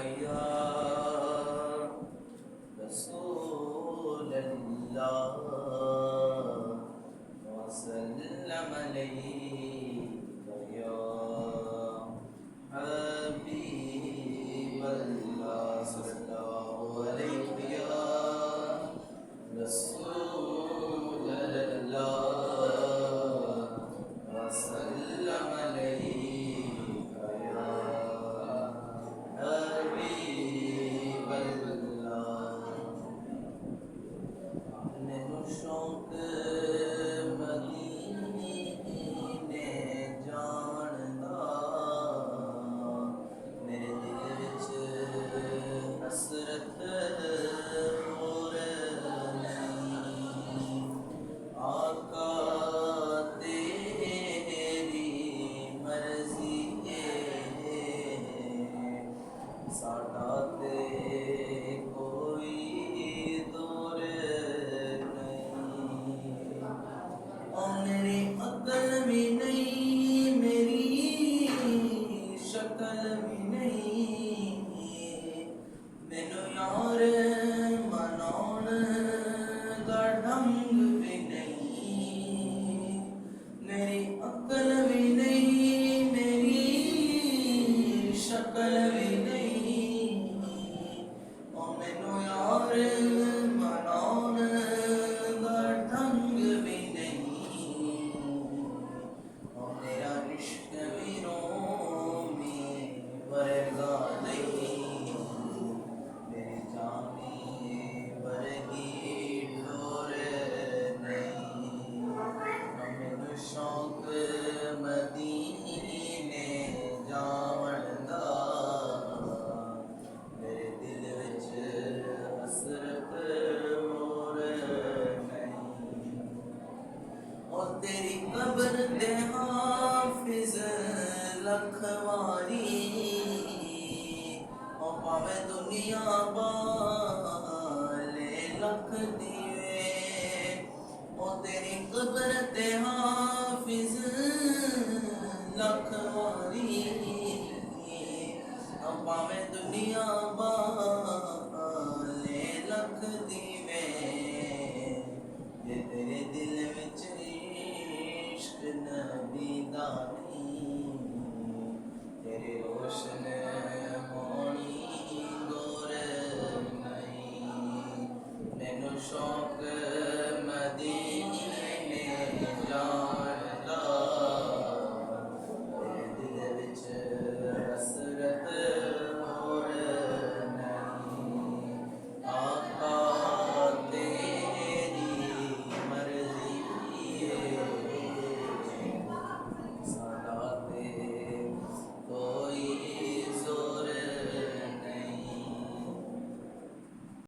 या रसूल अल्लाह वसल्लम अलैका या हबीब अल्लाह सल्लल्लाहु अलैहि या रसूल अल्लाह वसल्लम अलैका या हबीब अल्लाह। मैनू शौक मदीने जान दा, मेरे दिल विच हसरत होर नहीं। आका तेरी मर्जी साडा ते कोई दूर नहीं। और मेरी अकल भी नहीं, मेरी शक्ल भी नहीं, मैनू यार मनाउण दा ढंग भी नहीं। मेरी अकल भी नहीं, मेरी शक्ल भी नहीं, और मैनू यार मनाउण दा ढंग भी नहीं। और मेरा इश्क भी रोमी वर्गा नहीं, मेरी जामी वर्गी डोर नहीं। और मैनू शौक मदीने जावण दा, मेरे दिल विच हसरत होर नहीं। और तेरी कब्र दे हाफिज लख वारी, और भावे दुनिया वाले लख दीवे। और तेरी कब्र दे हाफिज लख वारी, और भावे दुनिया वाले लख दीवे। जे तेरे दिल विच इश्क नबी दा नहीं, तेरे रोशन